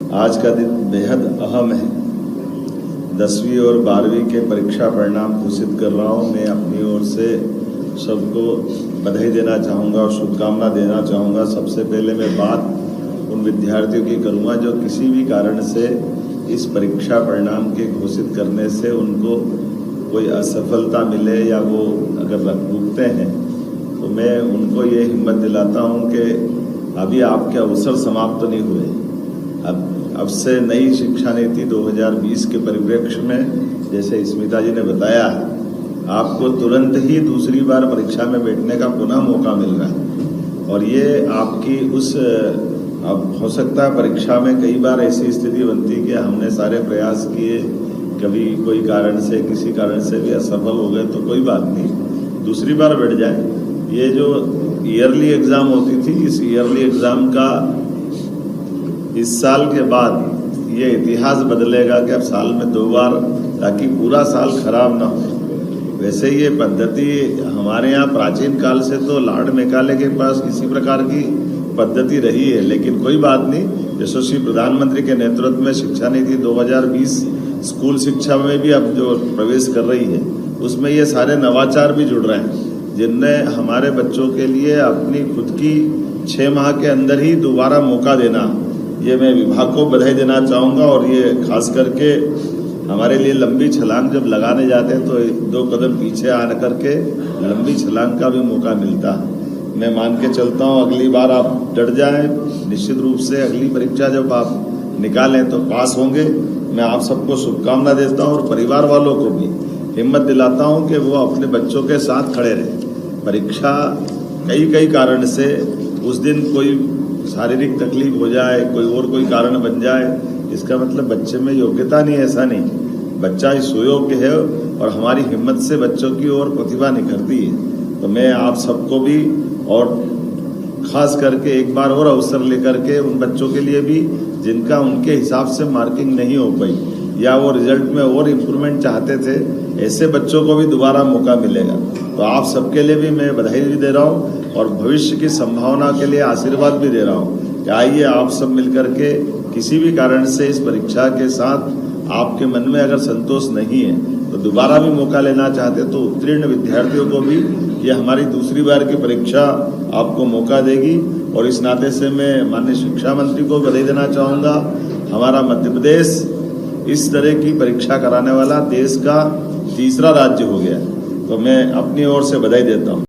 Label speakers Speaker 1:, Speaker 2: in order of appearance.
Speaker 1: आज का दिन बेहद अहम है। 10वीं और 12वीं के परीक्षा परिणाम घोषित कर रहा हूँ। मैं अपनी ओर से सबको बधाई देना चाहूँगा और शुभकामना देना चाहूँगा। सबसे पहले मैं बात उन विद्यार्थियों की करूँगा जो किसी भी कारण से इस परीक्षा परिणाम के घोषित करने से उनको कोई असफलता मिले या वो अगर रुकते हैं तो मैं उनको ये हिम्मत दिलाता हूँ कि अभी आपके अवसर समाप्त नहीं हुए। अब से नई शिक्षा नीति 2020 के परिप्रेक्ष्य में जैसे स्मिता जी ने बताया, आपको तुरंत ही दूसरी बार परीक्षा में बैठने का पुनः मौका मिल रहा है। और ये आपकी अब हो सकता है परीक्षा में कई बार ऐसी स्थिति बनती कि हमने सारे प्रयास किए, कभी कोई कारण से किसी कारण से भी असफल हो गए तो कोई बात नहीं, दूसरी बार बैठ जाए। ये जो ईयरली एग्ज़ाम होती थी, इस ईयरली एग्ज़ाम का इस साल के बाद ये इतिहास बदलेगा कि अब साल में 2 बार, ताकि पूरा साल खराब ना हो। वैसे ये पद्धति हमारे यहाँ प्राचीन काल से तो लॉर्ड मैकाले के पास इसी प्रकार की पद्धति रही है, लेकिन कोई बात नहीं। यशस्वी प्रधानमंत्री के नेतृत्व में शिक्षा नीति 2020 स्कूल शिक्षा में भी अब जो प्रवेश कर रही है, उसमें ये सारे नवाचार भी जुड़ रहे हैं, जिनने हमारे बच्चों के लिए अपनी खुद की 6 माह के अंदर ही दोबारा मौका देना, ये मैं विभाग को बधाई देना चाहूँगा। और ये खास करके हमारे लिए लंबी छलांग जब लगाने जाते हैं तो 2 कदम पीछे आ करके लंबी छलांग का भी मौका मिलता है। मैं मान के चलता हूँ अगली बार आप डट जाएं, निश्चित रूप से अगली परीक्षा जब आप निकालें तो पास होंगे। मैं आप सबको शुभकामना देता हूँ और परिवार वालों को भी हिम्मत दिलाता हूँ कि वो अपने बच्चों के साथ खड़े रहें। परीक्षा कई कारण से उस दिन कोई शारीरिक तकलीफ हो जाए, कोई कारण बन जाए, इसका मतलब बच्चे में योग्यता नहीं, ऐसा नहीं। बच्चा सुयोग्य है और हमारी हिम्मत से बच्चों की ओर प्रतिभा निखरती है। तो मैं आप सबको भी और खास करके एक बार और अवसर लेकर के उन बच्चों के लिए भी जिनका उनके हिसाब से मार्किंग नहीं हो पाई या वो रिजल्ट में और इम्प्रूवमेंट चाहते थे, ऐसे बच्चों को भी दोबारा मौका मिलेगा। तो आप सबके लिए भी मैं बधाई भी दे रहा हूँ और भविष्य की संभावना के लिए आशीर्वाद भी दे रहा हूँ कि आइए आप सब मिलकर के किसी भी कारण से इस परीक्षा के साथ आपके मन में अगर संतोष नहीं है तो दोबारा भी मौका लेना चाहते तो उत्तीर्ण विद्यार्थियों को भी ये हमारी दूसरी बार की परीक्षा आपको मौका देगी। और इस नाते से मैं माननीय शिक्षा मंत्री को बधाई देना चाहूँगा। हमारा मध्य प्रदेश इस तरह की परीक्षा कराने वाला देश का तीसरा राज्य हो गया, तो मैं अपनी ओर से बधाई देता हूँ।